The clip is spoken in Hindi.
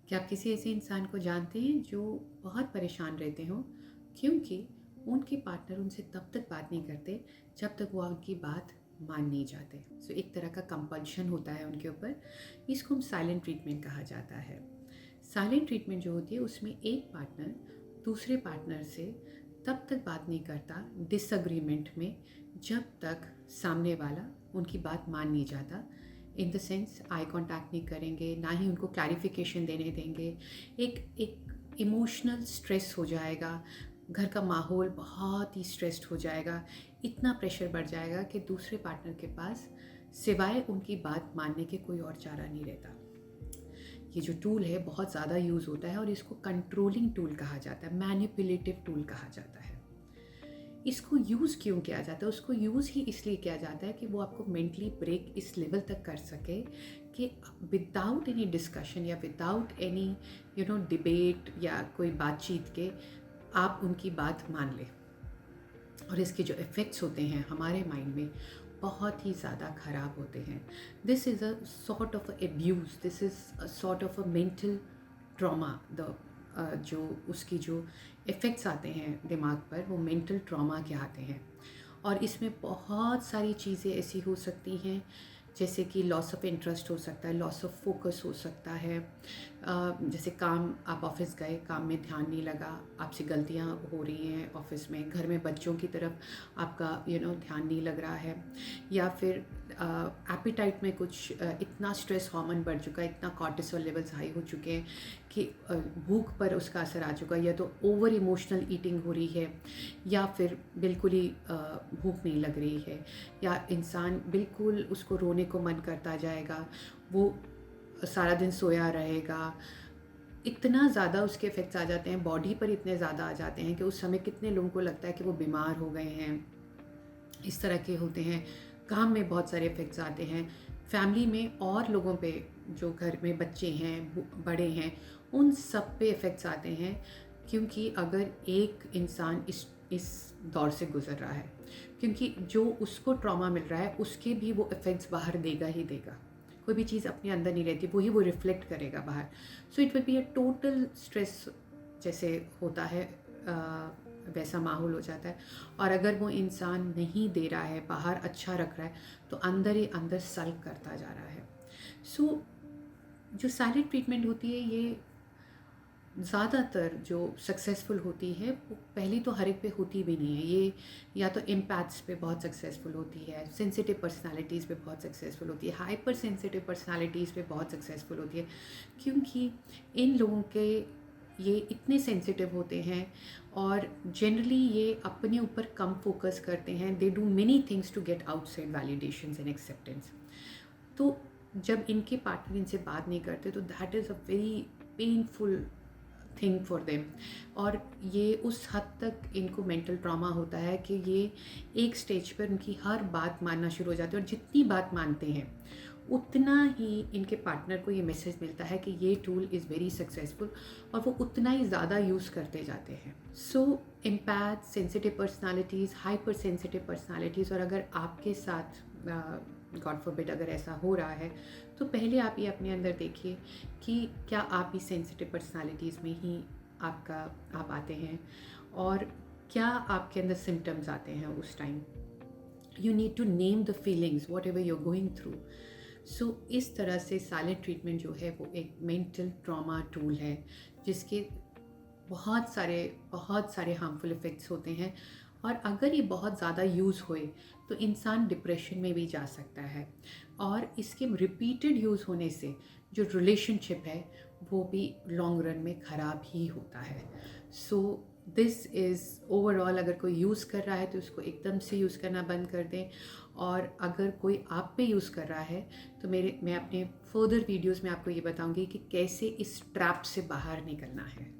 क्या आप किसी ऐसे इंसान को जानते हैं जो बहुत परेशान रहते हों क्योंकि उनके पार्टनर उनसे तब तक बात नहीं करते जब तक वो उनकी बात मान नहीं जाते। सो एक तरह का कंपल्शन होता है उनके ऊपर। इसको हम साइलेंट ट्रीटमेंट कहा जाता है। साइलेंट ट्रीटमेंट जो होती है उसमें एक पार्टनर दूसरे पार्टनर से तब तक बात नहीं करता डिसअग्रीमेंट में जब तक सामने वाला उनकी बात मान नहीं जाता। In the sense eye contact नहीं करेंगे, ना ही उनको क्लैरिफिकेशन देने देंगे। एक इमोशनल स्ट्रेस हो जाएगा, घर का माहौल बहुत ही स्ट्रेस्ड हो जाएगा, इतना प्रेशर बढ़ जाएगा कि दूसरे पार्टनर के पास सिवाय उनकी बात मानने के कोई और चारा नहीं रहता। ये जो टूल है बहुत ज़्यादा यूज़ होता है और इसको कंट्रोलिंग टूल कहा जाता है, मैनिपुलेटिव टूल कहा जाता है। इसको यूज़ क्यों किया जाता है? उसको यूज़ ही इसलिए किया जाता है कि वो आपको मेंटली ब्रेक इस लेवल तक कर सके कि विदाउट एनी डिस्कशन या विदाउट एनी डिबेट या कोई बातचीत के आप उनकी बात मान लें। और इसके जो इफ़ेक्ट्स होते हैं हमारे माइंड में बहुत ही ज़्यादा ख़राब होते हैं। This is a sort of abuse, this is a sort of a mental trauma. जो उसकी जो इफ़ेक्ट्स आते हैं दिमाग पर वो मेंटल ट्रॉमा के आते हैं। और इसमें बहुत सारी चीज़ें ऐसी हो सकती हैं जैसे कि लॉस ऑफ इंटरेस्ट हो सकता है, लॉस ऑफ फोकस हो सकता है। जैसे काम, आप ऑफिस गए, काम में ध्यान नहीं लगा, आपसे गलतियां हो रही हैं ऑफिस में, घर में बच्चों की तरफ आपका ध्यान नहीं लग रहा है, या फिर एपिटाइट में कुछ इतना स्ट्रेस हार्मोन बढ़ चुका है, इतना कॉर्टिसोल लेवल्स हाई हो चुके हैं कि भूख पर उसका असर आ चुका है, या तो ओवर इमोशनल ईटिंग हो रही है, या फिर बिल्कुल ही भूख नहीं लग रही है, या इंसान बिल्कुल उसको रोने को मन करता जाएगा, वो सारा दिन सोया रहेगा। इतना ज़्यादा उसके इफ़ेक्ट्स आ जाते हैं, बॉडी पर इतने ज़्यादा आ जाते हैं कि उस समय कितने लोगों को लगता है कि वो बीमार हो गए हैं। इस तरह के होते हैं। काम में बहुत सारे इफ़ेक्ट्स आते हैं, फैमिली में और लोगों पे, जो घर में बच्चे हैं, बड़े हैं, उन सब पे इफ़ेक्ट्स आते हैं। क्योंकि अगर एक इंसान इस दौर से गुज़र रहा है, क्योंकि जो उसको ट्रॉमा मिल रहा है उसके भी वो इफ़ेक्ट्स बाहर देगा ही देगा। कोई भी चीज़ अपने अंदर नहीं रहती, वही वो रिफ्लेक्ट करेगा बाहर। So it will be a total stress जैसे होता है, वैसा माहौल हो जाता है। और अगर वो इंसान नहीं दे रहा है, बाहर अच्छा रख रहा है, तो अंदर ही अंदर सल्क करता जा रहा है। सो जो साइलेंट ट्रीटमेंट होती है, ये ज़्यादातर जो सक्सेसफुल होती है वो पहली तो हर एक पे होती भी नहीं है। ये या तो एम्पैथ्स पे बहुत सक्सेसफुल होती है, सेंसिटिव पर्सनालिटीज़ पे बहुत सक्सेसफुल होती है, हाइपर सेंसिटिव पर्सनालिटीज़ पे बहुत सक्सेसफुल होती है। क्योंकि इन लोगों के ये इतने सेंसिटिव होते हैं और जनरली ये अपने ऊपर कम फोकस करते हैं। They do many things to get outside validations and acceptance. तो जब इनके पार्टनर इनसे बात नहीं करते तो that is a very painful thing for them. और ये उस हद तक इनको मेंटल ट्रॉमा होता है कि ये एक स्टेज पर उनकी हर बात मानना शुरू हो जाती है, और जितनी बात मानते हैं उतना ही इनके पार्टनर को ये मैसेज मिलता है कि ये टूल इज़ वेरी सक्सेसफुल, और वो उतना ही ज़्यादा यूज़ करते जाते हैं। So empath, sensitive personalities, hyper sensitive personalities, और अगर आपके साथ गॉड फॉरबिड अगर ऐसा हो रहा है, तो पहले आप ये अपने अंदर देखिए कि क्या आप इस सेंसिटिव पर्सनालिटीज़ में ही आप आते हैं, और क्या आपके अंदर सिम्टम्स आते हैं उस time. You need to name the feelings whatever you are going through. So इस तरह से साइलेंट ट्रीटमेंट जो है वो एक मेंटल ट्रॉमा टूल है, जिसके बहुत सारे हार्मफुल इफ़ेक्ट्स होते हैं। और अगर ये बहुत ज़्यादा यूज़ होए तो इंसान डिप्रेशन में भी जा सकता है, और इसके रिपीटेड यूज़ होने से जो रिलेशनशिप है वो भी लॉन्ग रन में ख़राब ही होता है। सो दिस इज़ ओवरऑल, अगर कोई यूज़ कर रहा है तो उसको एकदम से यूज़ करना बंद कर दें। और अगर कोई आप पे यूज़ कर रहा है तो मैं अपने फर्दर वीडियोस में आपको ये बताऊंगी कि कैसे इस ट्रैप से बाहर निकलना है।